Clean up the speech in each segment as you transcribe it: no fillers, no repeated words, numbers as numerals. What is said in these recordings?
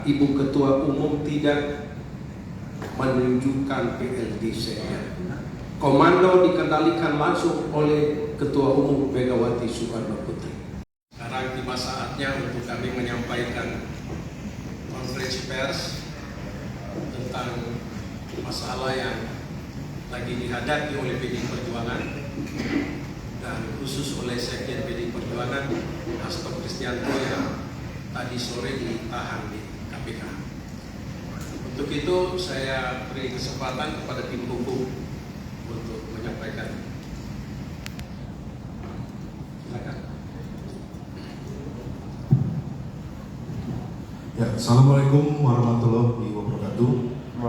Ibu Ketua Umum tidak menunjukkan PLT-nya. Komando dikendalikan langsung oleh Ketua Umum Megawati Soekarno Putri. Sekarang tiba saatnya untuk kami menyampaikan konferensi pers tentang masalah yang lagi dihadapi oleh PDI Perjuangan dan khusus oleh Sekjen PDI Perjuangan Hasto Kristianto yang tadi sore ditahan di KPK. Untuk itu saya beri kesempatan kepada tim hukum untuk menyampaikan. Silakan. Ya, Assalamualaikum warahmatullahi wabarakatuh.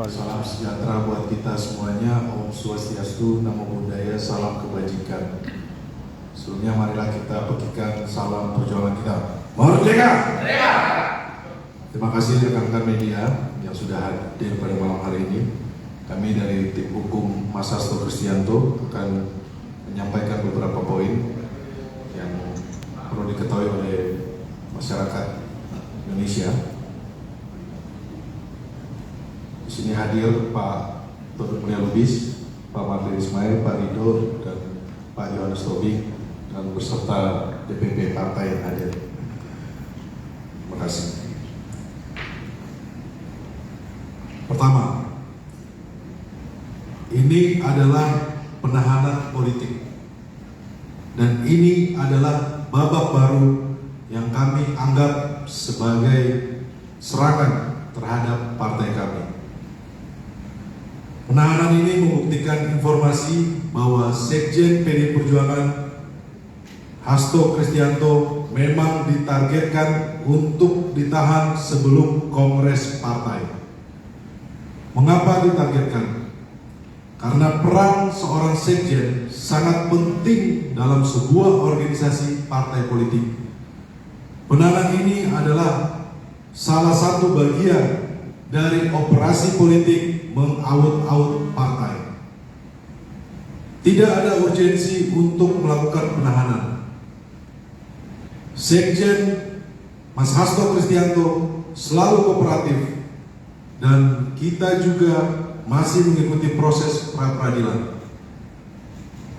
Salam sejahtera buat kita semuanya. Om Swastiastu, Namo Buddhaya, salam kebajikan. Sebelumnya marilah kita pekikan salam perjuangan kita. Merdeka! Merdeka! Terima kasih rekan-rekan media yang sudah hadir pada malam hari ini. Kami dari tim hukum Mas Hasto Kristianto akan menyampaikan beberapa poin yang perlu diketahui oleh masyarakat Indonesia. Di sini hadir Pak Turut Mulia Lubis, Pak Martin Ismail, Pak Rido, dan Pak Yohanes Tobing, dan beserta DPP partai yang hadir. Terima kasih. Pertama, ini adalah penahanan politik, dan ini adalah babak baru yang kami anggap sebagai serangan terhadap partai kami. Penahanan ini membuktikan informasi bahwa Sekjen PDI Perjuangan Hasto Kristianto memang ditargetkan untuk ditahan sebelum kongres partai. Mengapa ditargetkan? Karena peran seorang sekjen sangat penting dalam sebuah organisasi partai politik. Penahanan ini adalah salah satu bagian dari operasi politik mengaut-aut partai. Tidak ada urgensi untuk melakukan penahanan. Sekjen Mas Hasto Kristianto selalu kooperatif dan kita juga masih mengikuti proses pra-peradilan.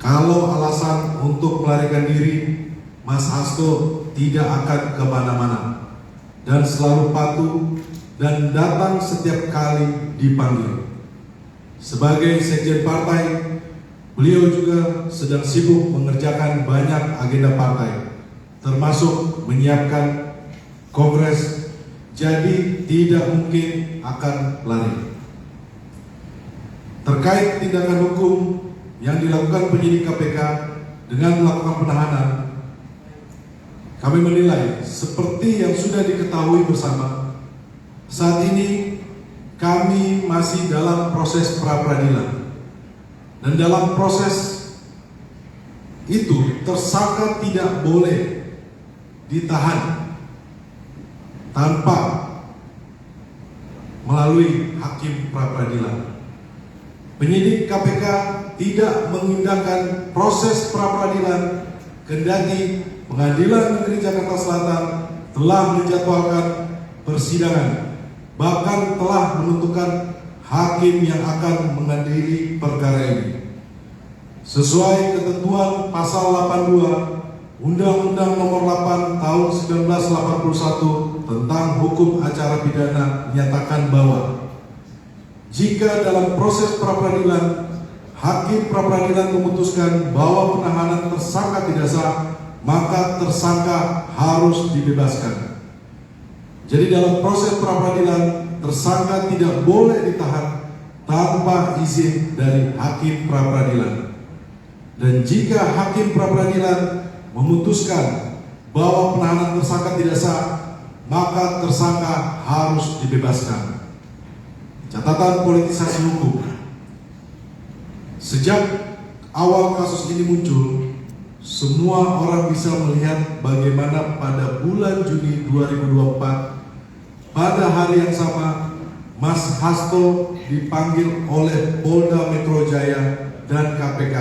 Kalau alasan untuk melarikan diri, Mas Hasto tidak akan kemana-mana dan selalu patuh dan datang setiap kali dipanggil. Sebagai sekjen partai, beliau juga sedang sibuk mengerjakan banyak agenda partai, termasuk menyiapkan kongres, jadi tidak mungkin akan lari. Terkait tindakan hukum yang dilakukan penyidik KPK dengan melakukan penahanan, kami menilai seperti yang sudah diketahui bersama, saat ini kami masih dalam proses pra-peradilan, dan dalam proses itu tersangka tidak boleh ditahan tanpa melalui hakim pra-peradilan. Penyidik KPK tidak mengindahkan proses pra-peradilan, kendati Pengadilan Negeri Jakarta Selatan telah menjadwalkan persidangan, bahkan telah menentukan hakim yang akan mengadili perkara ini. Sesuai ketentuan pasal 82 Undang-Undang Nomor 8 Tahun 1981 tentang Hukum Acara Pidana menyatakan bahwa jika dalam proses pra-peradilan hakim pra-peradilan memutuskan bahwa penahanan tersangka tidak sah, maka tersangka harus dibebaskan. Jadi dalam proses pra-peradilan tersangka tidak boleh ditahan tanpa izin dari hakim pra-peradilan. Dan jika hakim pra-peradilan memutuskan bahwa penahanan tersangka tidak sah, maka tersangka harus dibebaskan. Catatan politisasi hukum. Sejak awal kasus ini muncul, semua orang bisa melihat bagaimana pada bulan Juni 2024, pada hari yang sama, Mas Hasto dipanggil oleh Polda Metro Jaya dan KPK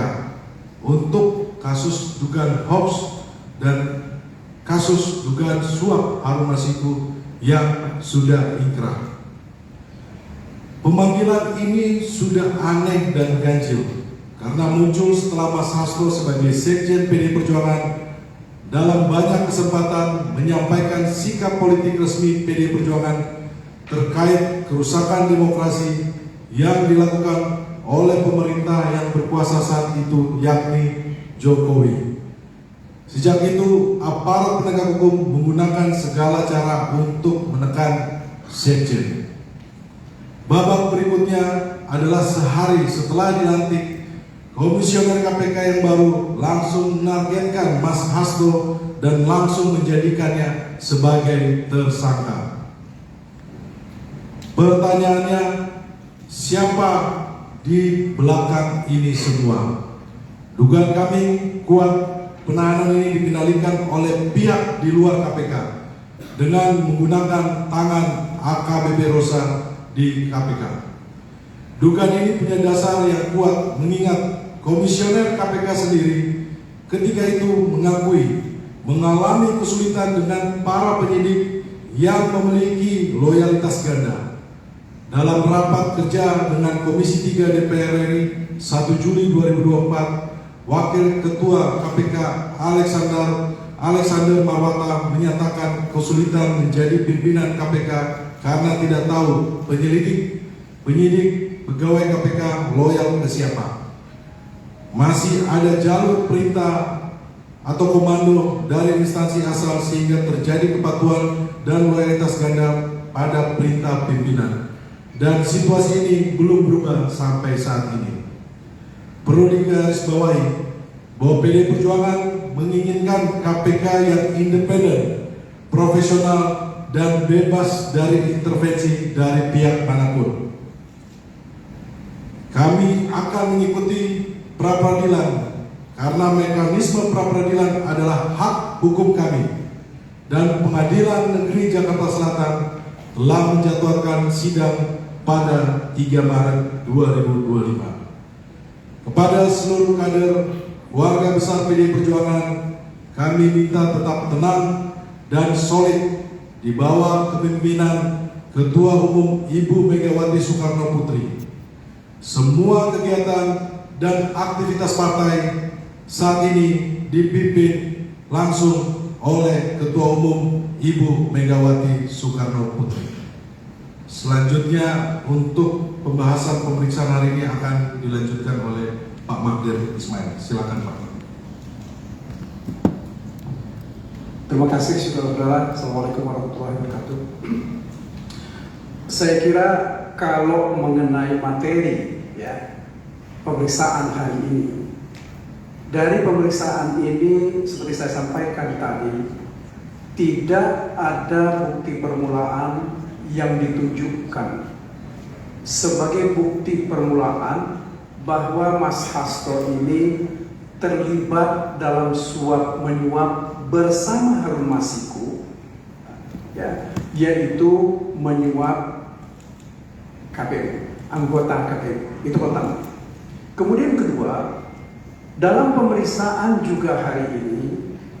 untuk kasus dugaan hoax dan kasus dugaan suap Harun Masiku yang sudah inkrah. Pemanggilan ini sudah aneh dan ganjil karena muncul setelah Mas Hasto sebagai Sekjen PD Perjuangan dalam banyak kesempatan menyampaikan sikap politik resmi PD Perjuangan terkait kerusakan demokrasi yang dilakukan oleh pemerintah yang berkuasa saat itu, yakni Jokowi. Sejak itu, aparat penegak hukum menggunakan segala cara untuk menekan Sekjen. Babak berikutnya adalah sehari setelah dilantik, Komisioner KPK yang baru langsung menargetkan Mas Hasto dan langsung menjadikannya sebagai tersangka. Pertanyaannya, siapa di belakang ini semua? Dugaan kami kuat penahanan ini dikendalikan oleh pihak di luar KPK dengan menggunakan tangan AKBP Rosa di KPK. Dugaan ini punya dasar yang kuat mengingat Komisioner KPK sendiri ketika itu mengakui mengalami kesulitan dengan para penyidik yang memiliki loyalitas ganda. Dalam rapat kerja dengan Komisi 3 DPR RI 1 Juli 2024, Wakil Ketua KPK Alexander Marwata menyatakan kesulitan menjadi pimpinan KPK karena tidak tahu penyidik pegawai KPK loyal ke siapa. Masih ada jalur perintah atau komando dari instansi asal sehingga terjadi kepatuhan dan loyalitas ganda pada perintah pimpinan. Dan situasi ini belum berubah sampai saat ini. Perlu digarisbawahi bahwa PD Perjuangan menginginkan KPK yang independen, profesional, dan bebas dari intervensi dari pihak manapun. Kami akan mengikuti pra-peradilan karena mekanisme pra-peradilan adalah hak hukum kami, dan Pengadilan Negeri Jakarta Selatan telah menjadwalkan sidang pada 3 Maret 2025. Kepada seluruh kader keluarga besar PD Perjuangan, kami minta tetap tenang dan solid di bawah kepemimpinan Ketua Umum Ibu Megawati Soekarno Putri. Semua kegiatan dan aktivitas partai saat ini dipimpin langsung oleh Ketua Umum Ibu Megawati Soekarno Putri. Selanjutnya untuk pembahasan pemeriksaan hari ini akan dilanjutkan oleh Pak Magdir Ismail. Silakan Pak. Terima kasih saudara-saudara. Assalamualaikum warahmatullahi wabarakatuh. Saya kira kalau mengenai materi pemeriksaan hari ini, dari pemeriksaan ini seperti saya sampaikan tadi, tidak ada bukti permulaan yang ditunjukkan sebagai bukti permulaan bahwa Mas Hasto ini terlibat dalam suap menyuap bersama Harun Masiku, yaitu menyuap KPU, anggota KPU. Itu pertama. Kemudian kedua, dalam pemeriksaan juga hari ini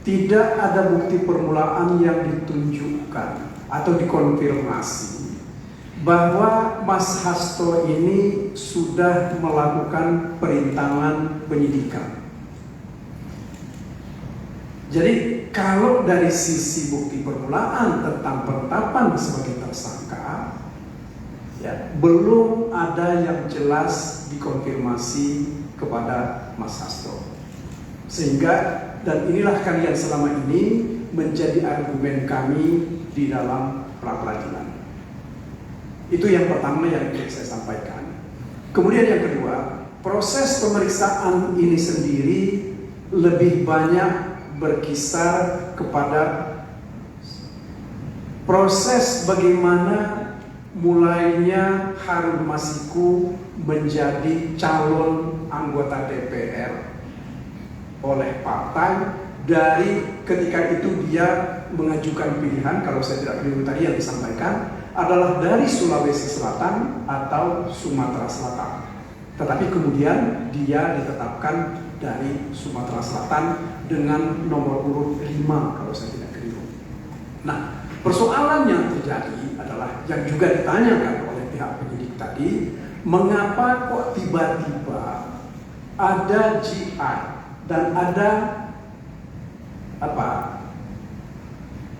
tidak ada bukti permulaan yang ditunjukkan atau dikonfirmasi bahwa Mas Hasto ini sudah melakukan perintangan penyidikan. Jadi kalau dari sisi bukti permulaan tentang penetapan sebagai tersangka, belum ada yang jelas dikonfirmasi kepada Mas Hasto. Sehingga, dan inilah kalian selama ini menjadi argumen kami di dalam pra-peradilan. Itu yang pertama yang ingin saya sampaikan. Kemudian yang kedua, proses pemeriksaan ini sendiri lebih banyak berkisar kepada proses bagaimana mulainya Harun Masiku menjadi calon anggota DPR oleh partai. Dari ketika itu dia mengajukan pilihan, kalau saya tidak keliru tadi yang disampaikan adalah dari Sulawesi Selatan atau Sumatera Selatan. Tetapi kemudian dia ditetapkan dari Sumatera Selatan dengan nomor urut 5 kalau saya tidak keliru. Nah, persoalan yang terjadi adalah adalah yang juga ditanyakan oleh pihak penyidik tadi, mengapa kok tiba-tiba ada GI dan ada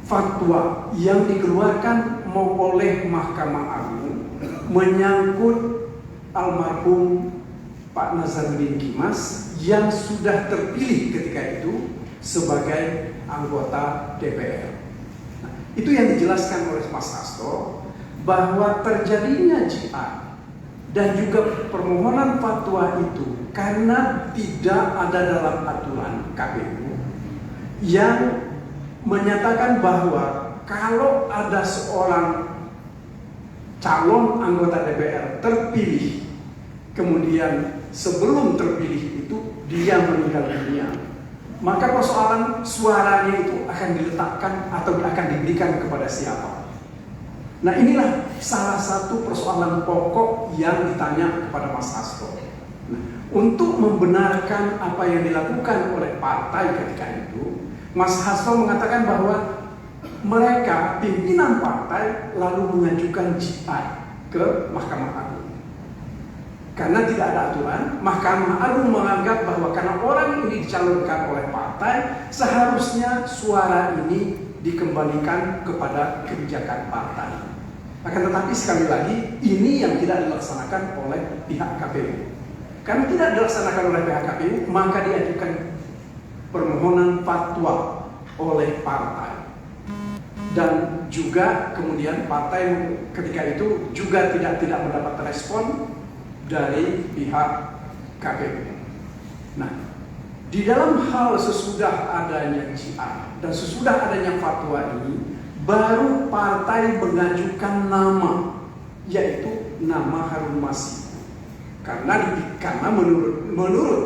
fatwa yang dikeluarkan oleh Mahkamah Agung menyangkut almarhum Pak Nazarudin Kimas yang sudah terpilih ketika itu sebagai anggota DPR. Nah, itu yang dijelaskan oleh Mas Hasto, bahwa terjadinya GI dan juga permohonan fatwa itu karena tidak ada dalam aturan KPU yang menyatakan bahwa kalau ada seorang calon anggota DPR terpilih, kemudian sebelum terpilih itu dia meninggal dunia, maka persoalan suaranya itu akan diletakkan atau akan diberikan kepada siapa. Nah, inilah salah satu persoalan pokok yang ditanya kepada Mas Hasto. Nah, untuk membenarkan apa yang dilakukan oleh partai ketika itu, Mas Hasto mengatakan bahwa mereka, pimpinan partai, lalu mengajukan GI ke Mahkamah Agung. Karena tidak ada aturan, Mahkamah Agung menganggap bahwa karena orang ini dicalonkan oleh partai, seharusnya suara ini dikembalikan kepada kebijakan partai. Akan tetapi sekali lagi, ini yang tidak dilaksanakan oleh pihak KPU. Karena tidak dilaksanakan oleh pihak KPU, maka diajukan permohonan fatwa oleh partai. Dan juga kemudian partai ketika itu juga tidak mendapat respon dari pihak KPU. Nah, di dalam hal sesudah adanya GI dan sesudah adanya fatwa ini, baru partai mengajukan nama, yaitu nama Harun Masiku. Karena menurut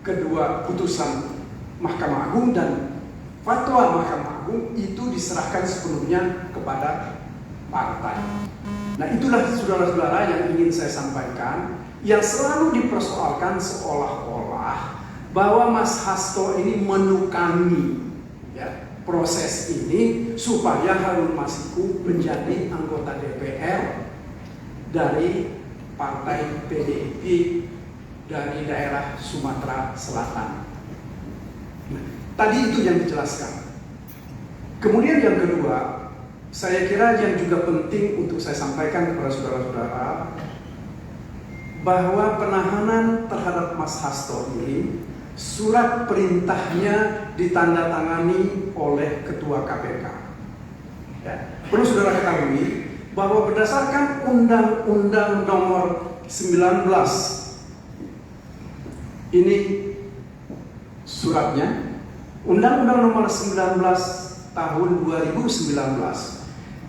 kedua putusan Mahkamah Agung dan fatwa Mahkamah Agung itu diserahkan sepenuhnya kepada partai. Nah, itulah saudara-saudara yang ingin saya sampaikan, yang selalu dipersoalkan seolah-olah bahwa Mas Hasto ini menukangi proses ini supaya Harun Masiku menjadi anggota DPR dari partai PDIP dari daerah Sumatera Selatan. Nah, tadi itu yang dijelaskan. Kemudian yang kedua, saya kira yang juga penting untuk saya sampaikan kepada saudara-saudara, bahwa penahanan terhadap Mas Hasto ini, surat perintahnya ditandatangani oleh Ketua KPK. Ya. Perlu saudara ketahui bahwa berdasarkan Undang-Undang Nomor 19, ini suratnya, Undang-Undang Nomor 19 tahun 2019,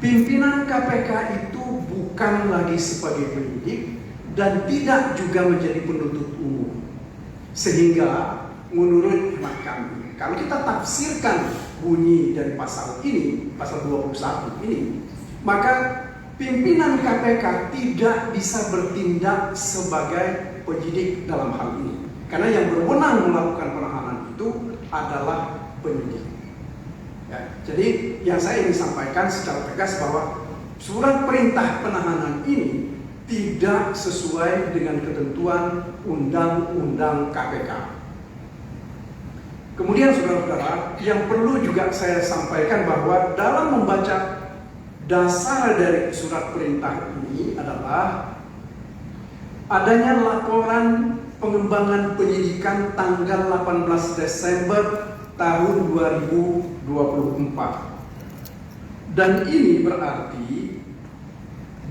pimpinan KPK itu bukan lagi sebagai penyidik dan tidak juga menjadi penuntut umum. Sehingga menurut hemat kami, kalau kita tafsirkan bunyi dari pasal ini, pasal 21 ini, maka pimpinan KPK tidak bisa bertindak sebagai penyidik dalam hal ini. Karena yang berwenang melakukan penahanan itu adalah penyidik. Ya, jadi yang saya ingin sampaikan secara tegas bahwa surat perintah penahanan ini tidak sesuai dengan ketentuan Undang-Undang KPK. Kemudian saudara-saudara, yang perlu juga saya sampaikan bahwa dalam membaca dasar dari surat perintah ini adalah adanya laporan pengembangan penyidikan tanggal 18 Desember tahun 2024. Dan ini berarti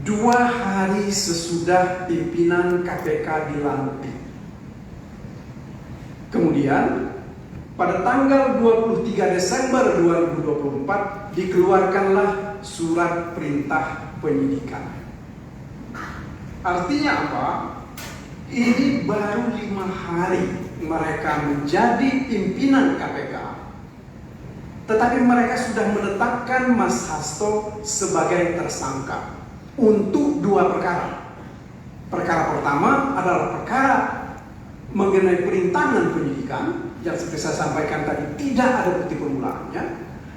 2 hari sesudah pimpinan KPK dilantik. Kemudian pada tanggal 23 Desember 2024 dikeluarkanlah surat perintah penyidikan. Artinya apa? Ini baru 5 hari mereka menjadi pimpinan KPK, tetapi mereka sudah menetapkan Mas Hasto sebagai tersangka untuk 2 perkara. Perkara pertama adalah perkara mengenai perintangan penyidikan yang seperti saya sampaikan tadi tidak ada bukti permulaannya.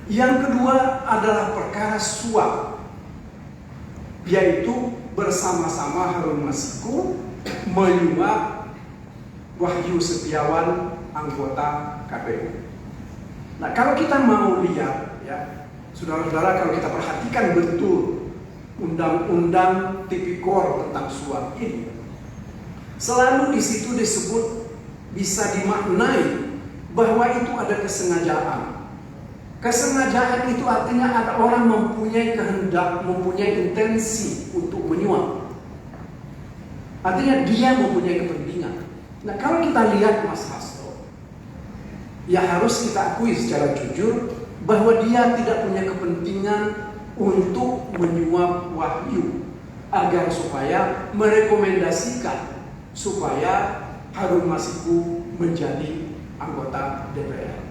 Yang kedua adalah perkara suap yaitu bersama-sama Harun Masiku menyuap Wahyu Setiawan, anggota KPU. Nah, kalau kita mau lihat, ya, saudara-saudara, kalau kita perhatikan betul undang-undang tipikor tentang suap ini, selalu di situ disebut, bisa dimaknai bahwa itu ada kesengajaan. Kesengajaan itu artinya ada orang mempunyai kehendak, mempunyai intensi untuk menyuap. Artinya dia mempunyai kepentingan. Nah, kalau kita lihat Mas Hasto, ya harus kita akui secara jujur bahwa dia tidak punya kepentingan untuk menyuap Wahyu agar supaya merekomendasikan supaya Harun Masiku menjadi anggota DPR.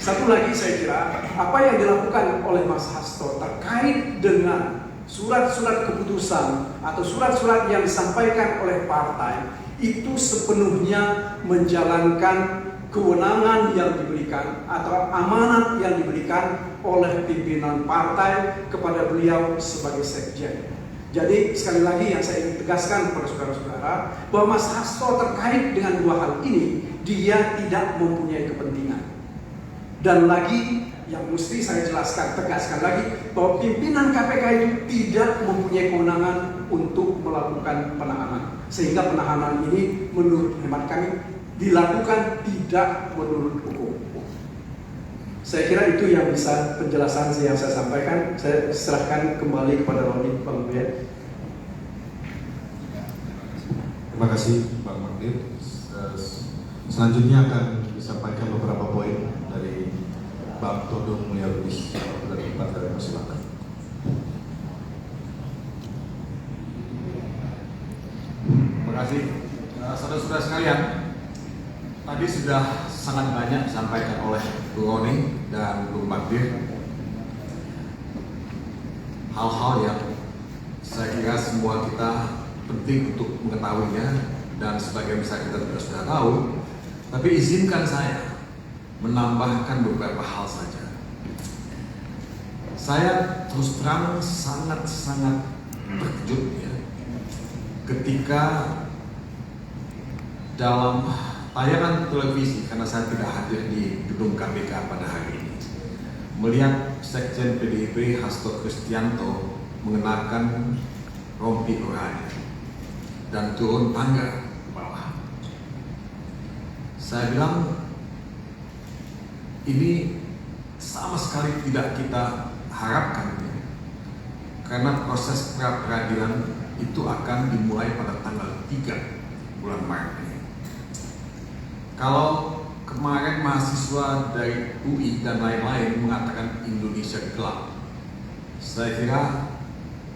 Satu lagi saya kira, apa yang dilakukan oleh Mas Hasto terkait dengan surat-surat keputusan atau surat-surat yang disampaikan oleh partai itu sepenuhnya menjalankan kewenangan yang diberikan atau amanat yang diberikan oleh pimpinan partai kepada beliau sebagai sekjen. Jadi sekali lagi yang saya ingin tegaskan kepada saudara-saudara bahwa Mas Hasto terkait dengan dua hal ini, dia tidak mempunyai kepentingan. Dan lagi yang mesti saya jelaskan, tegaskan lagi bahwa pimpinan KPK itu tidak mempunyai kewenangan untuk melakukan penahanan. Sehingga penahanan ini menurut hemat kami dilakukan tidak menurut hukum. Saya kira itu yang bisa penjelasan yang saya sampaikan. Saya serahkan kembali kepada Roni, Bang Buya. Terima kasih Bang Magdir. Selanjutnya akan disampaikan beberapa poin dari Bang Todong Mulia Lubis dari Partai Persilakan. Terima kasih, saudara-saudara sekalian. Tadi sudah sangat banyak disampaikan oleh Bu Roni dan Bu Magdir, hal-hal yang saya kira semua kita penting untuk mengetahuinya, dan sebagian besar kita juga sudah tahu. Tapi izinkan saya menambahkan beberapa hal saja. Saya terus terang sangat-sangat terkejut ya, ketika dalam tayangan televisi, karena saya tidak hadir di gedung KPK pada hari ini, melihat Sekjen PDIP Hasto Kristianto mengenakan rompi oranye dan turun tangga ke bawah. Saya bilang ini sama sekali tidak kita harapkan ya, karena proses pra-peradilan itu akan dimulai pada tanggal 3 bulan Maret ini. Kalau kemarin mahasiswa dari UI dan lain-lain mengatakan Indonesia gelap, saya kira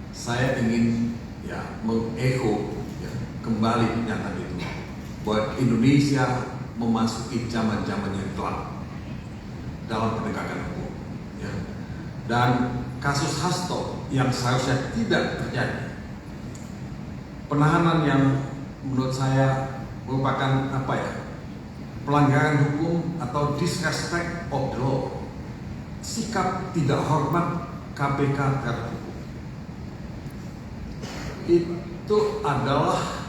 saya ingin ya mengecho ya, kembali pernyataan itu, bahwa Indonesia memasuki zaman-zaman yang gelap dalam penegakan hukum ya. Dan kasus Hasto yang seharusnya tidak terjadi, penahanan yang menurut saya merupakan apa ya, pelanggaran hukum atau disrespect of the law, sikap tidak hormat KPK terhadap hukum, itu adalah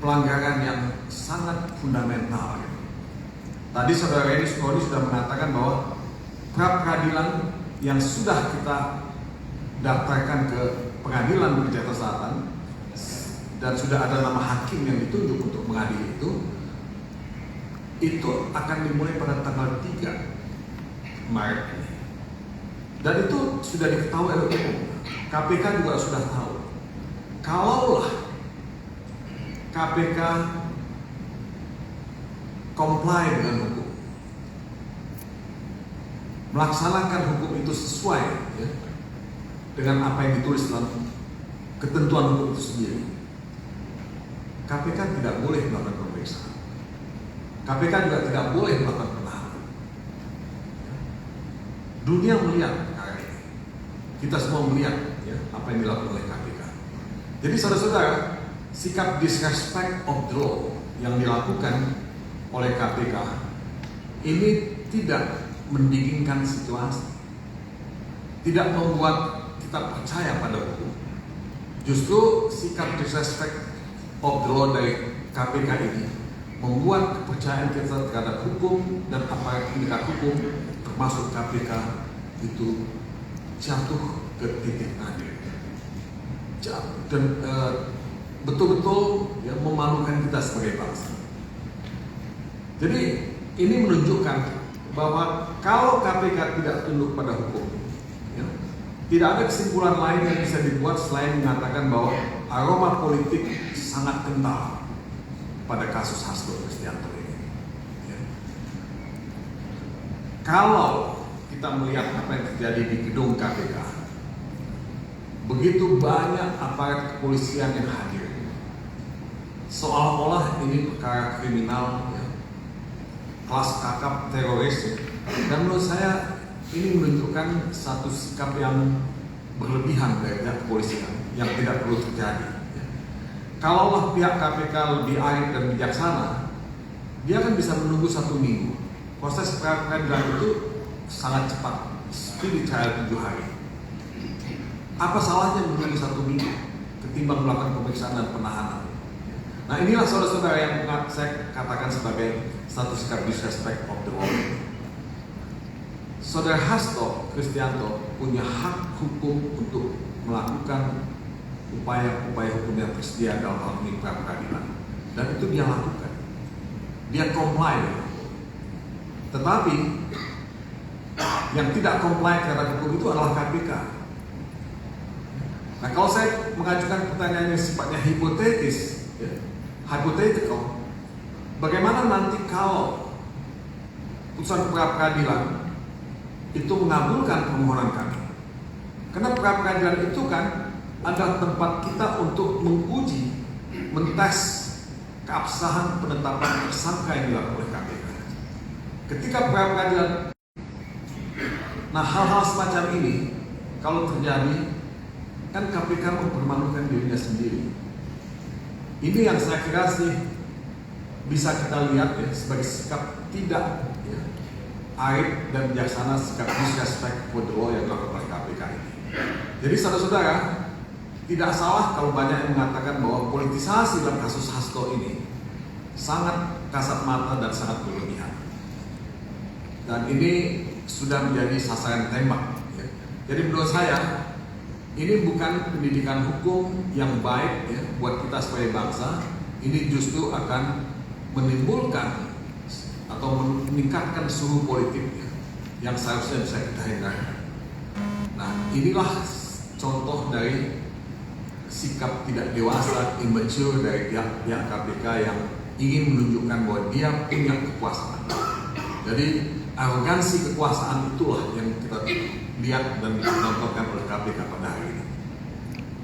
pelanggaran yang sangat fundamental. Tadi saudara Reni sudah mengatakan bahwa pra-peradilan yang sudah kita daftarkan ke pengadilan di Jakarta Selatan dan sudah ada nama hakim yang ditunjuk untuk mengadili itu akan dimulai pada tanggal 3 Maret ini. Dan itu sudah diketahui oleh umum. KPK juga sudah tahu. Kalaulah KPK comply dengan hukum, melaksanakan hukum itu sesuai ya, dengan apa yang ditulis dalam ketentuan hukum itu sendiri, KPK tidak boleh melakukan pemeriksaan. KPK juga tidak boleh melakukan penahanan. Dunia melihat hari ini, kita semua melihat ya, apa yang dilakukan oleh KPK. Jadi saudara-saudara, sikap disrespect of the law yang dilakukan oleh KPK ini tidak mendinginkan situasi, tidak membuat kita percaya pada hukum. Justru sikap disrespect of the law dari KPK ini membuat kepercayaan kita terhadap hukum dan aparat penegak hukum termasuk KPK itu jatuh ke titik nadir dan betul-betul ya, memalukan kita sebagai bangsa. Jadi ini menunjukkan bahwa kalau KPK tidak tunduk pada hukum, ya, tidak ada kesimpulan lain yang bisa dibuat selain mengatakan bahwa aroma politik sangat kental pada kasus Hasto Kristianto ini. Ya. Kalau kita melihat apa yang terjadi di gedung KPK, begitu banyak aparat kepolisian yang hadir, seolah-olah ini perkara kriminal, ya, kelas kakap teroris, ya. Dan menurut saya ini menunjukkan satu sikap yang berlebihan dari pihak kepolisian yang tidak perlu terjadi. Ya. Kalaulah pihak KPK lebih arif dan bijaksana, dia kan bisa menunggu 1 minggu. Proses peradilan itu sangat cepat, speedy trial 7 hari. Apa salahnya menunggu 1 minggu ketimbang melakukan pemeriksaan dan penahanan? Nah, inilah saudara-saudara yang saya katakan sebagai satu sikap disrespect of the law. Saudara Hasto Kristianto punya hak hukum untuk melakukan upaya-upaya hukum yang tersedia dalam hal ini pra-peradilan, dan itu dia lakukan. Dia comply. Tetapi yang tidak comply terhadap hukum itu adalah KPK. Nah, kalau saya mengajukan pertanyaan yang sifatnya hipotetis, ya, hypothetical, bagaimana nanti kalau putusan pra-peradilan itu mengabulkan permohonan kami? Karena pra-peradilan itu kan adalah tempat kita untuk menguji, mentes keabsahan penetapan tersangka yang dilakukan oleh KPK. Ketika pra-peradilan, nah hal-hal semacam ini kalau terjadi, kan KPK mempermalukan dirinya sendiri. Ini yang saya kira sih bisa kita lihat ya sebagai sikap tidak ya, arif dan bijaksana, sikap disrespect for the law yang dilakukan oleh KPK ini. Jadi saudara-saudara, tidak salah kalau banyak yang mengatakan bahwa politisasi dalam kasus Hasto ini sangat kasat mata dan sangat berlebihan. Dan ini sudah menjadi sasaran tembak. Ya. Jadi menurut saya ini bukan pendidikan hukum yang baik ya, buat kita sebagai bangsa. Ini justru akan menimbulkan atau meningkatkan suhu politik ya, yang seharusnya bisa kita hindarkan. Nah, inilah contoh dari sikap tidak dewasa, immature dari pihak KPK yang ingin menunjukkan bahwa dia punya kekuasaan. Jadi arogansi kekuasaan itulah yang kita lihat dan ditontonkan oleh KPK pada hari ini.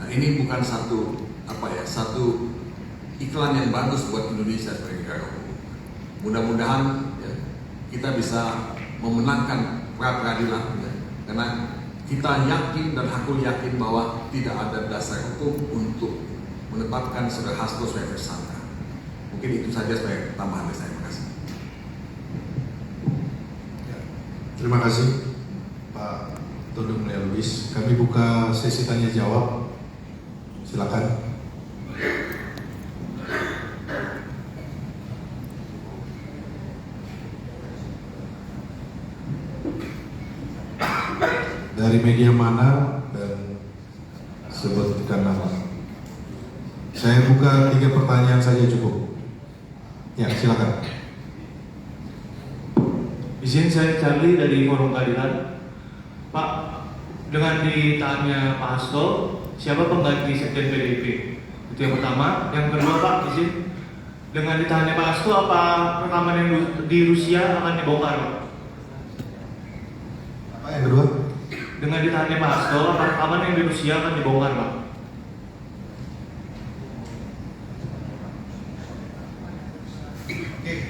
Nah, ini bukan satu iklan yang bagus buat Indonesia sebagai negara hukum. Mudah-mudahan ya, kita bisa memenangkan pra-peradilan ya, karena kita yakin dan aku yakin bahwa tidak ada dasar hukum untuk menetapkan saudara Hasto sebagai tersangka. Mungkin itu saja sebagai tambahan dari saya. Terima kasih. Terima kasih Pak Todo Mulia Lubis. Kami buka sesi tanya jawab. Silakan. Dari media mana dan sebutkan nama. Saya buka 3 pertanyaan saja cukup. Ya, silakan. Izin, saya Charlie dari Forum Keadilan. Pak, dengan ditahannya Pak Hasto, siapa pengganti Sekjen PDIP? Itu yang pertama. Yang kedua Pak, izin, dengan ditahannya Pak Hasto, apa rekaman yang di Rusia akan dibongkar Pak? Apa yang kedua? Dengan ditahannya Pak Hasto, apa rekaman yang di Rusia akan dibongkar Pak?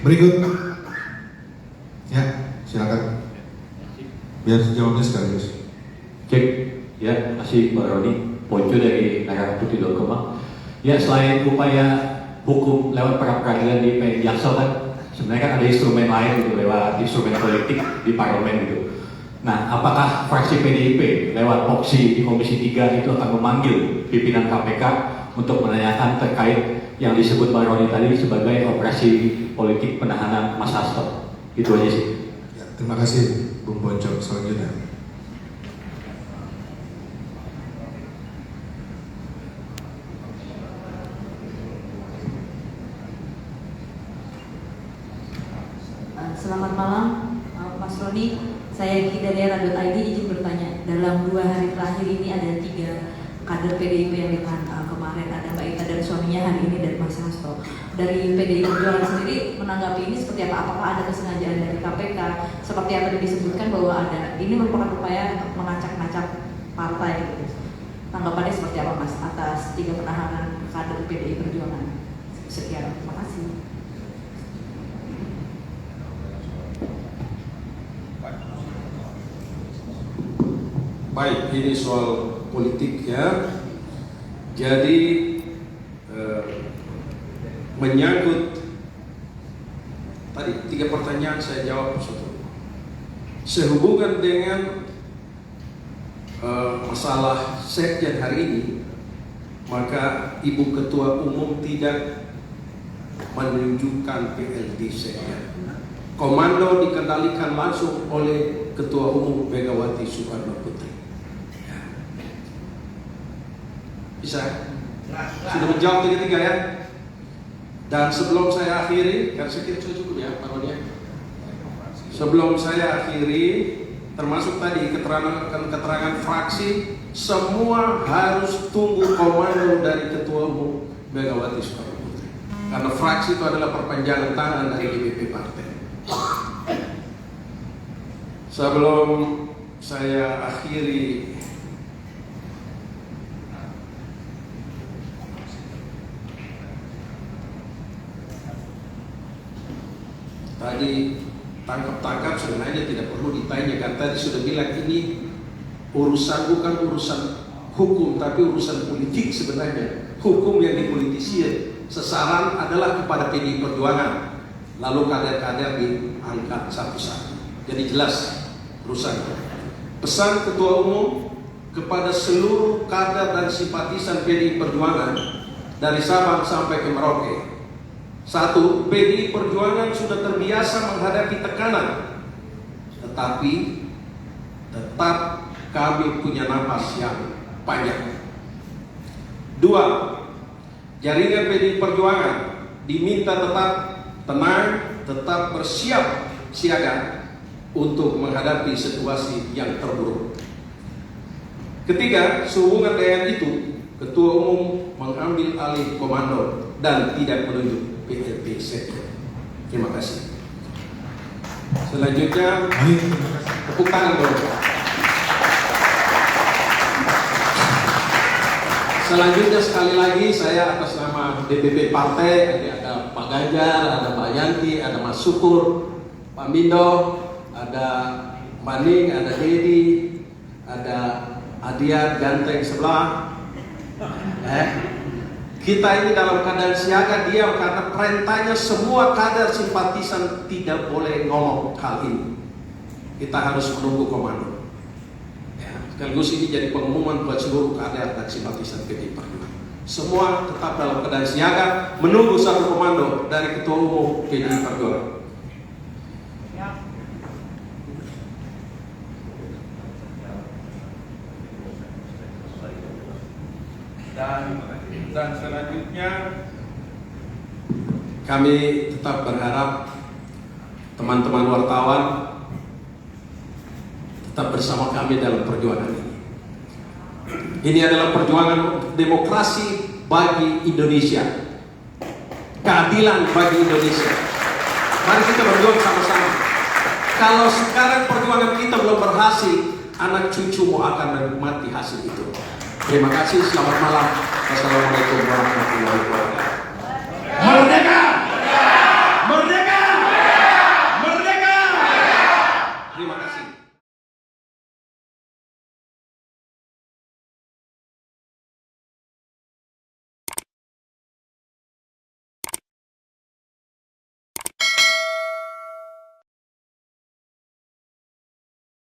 Berikut. Ya, silakan. Biar jawabnya sekaligus. Cek, ya, kasih Pak Roni, Ponco dari merahputih.com. Ya, selain upaya hukum lewat pra-peradilan di Jaksel kan, sebenarnya kan ada instrumen lain gitu, lewat instrumen politik di parlemen gitu. Nah, apakah fraksi PDIP lewat opsi di Komisi 3 itu akan memanggil pimpinan KPK untuk menanyakan terkait yang disebut Bang Roni tadi sebagai operasi politik penahanan Mas Hasto? Itu aja sih. Ya, terima kasih Bung Pocong. Selanjutnya. Selamat malam, Mas Roni. Saya Kiki dari Era.id izin bertanya. Dalam 2 hari terakhir ini ada 3 kader PDIP yang ditahan kemarin. Ada Mbak Ita dan suaminya, hari ini dan Mas Hasto. Dari PDIP Perjuangan sendiri menanggapi ini seperti apa? Apakah ada kesengajaan dari KPK? Seperti yang tadi disebutkan bahwa ini merupakan upaya mengacak-ngacak partai. Gitu. Tanggapannya seperti apa, Mas, atas 3 penahanan kader PDIP Perjuangan? Sekian, terima kasih. Baik, ini soal politik ya. Jadi menyangkut tadi 3 pertanyaan saya jawab satu. Sehubungan dengan masalah sekjen hari ini, maka Ibu Ketua Umum tidak menunjukkan PLT sekjen. Komando dikendalikan langsung oleh Ketua Umum Megawati Soekarno Putri. Bisa? Sudah menjawab 3 ya? Dan sebelum saya akhiri, karena saya kira cukup ya Pak Roni. Sebelum saya akhiri, termasuk tadi keterangan fraksi, semua harus tunggu komando dari Ketua Umum Megawati Soekarno Putri. Karena fraksi itu adalah perpanjangan tangan dari DPP partai. Sebelum saya akhiri, tadi tangkap-tangkap sebenarnya tidak perlu ditanyakan. Tadi sudah bilang ini bukan urusan hukum, tapi urusan politik sebenarnya. Hukum yang dipolitisir. Sasaran adalah kepada PDI Perjuangan. Lalu kader-kader diangkat satu-satu. Jadi jelas urusan. Pesan Ketua Umum kepada seluruh kader dan simpatisan PDI Perjuangan dari Sabang sampai ke Merauke. 1. PDI Perjuangan sudah terbiasa menghadapi tekanan, tetapi tetap kami punya napas yang panjang. 2. Jaringan PDI Perjuangan diminta tetap tenang, tetap bersiap siaga untuk menghadapi situasi yang terburuk. 3. Sehubungan dengan itu, Ketua Umum mengambil alih komando dan tidak menunjuk PLT sekjen. Terima kasih. Selanjutnya, tepuk tangan dulu. Selanjutnya sekali lagi saya atas nama DPP partai, ada Pak Ganjar, ada Pak Yanti, ada Mas Syukur, Pak Mindo, ada Maning, ada Dedi, ada Adiat, Ganteng sebelah. Kita ini dalam keadaan siaga diam karena perintahnya semua kader simpatisan tidak boleh ngomong hal ini. Kita harus menunggu komando. Sekaligus ini jadi pengumuman buat seluruh kader dan simpatisan PDI Perjuangan. Semua tetap dalam keadaan siaga menunggu satu komando dari Ketua Umum PDI Perjuangan. Dan selanjutnya kami tetap berharap teman-teman wartawan tetap bersama kami dalam perjuangan ini. Ini adalah perjuangan demokrasi bagi Indonesia, keadilan bagi Indonesia. Mari kita berjuang sama-sama. Kalau sekarang perjuangan kita belum berhasil, anak cucumu akan menikmati hasil itu. Terima kasih, selamat malam. Wassalamualaikum warahmatullahi wabarakatuh.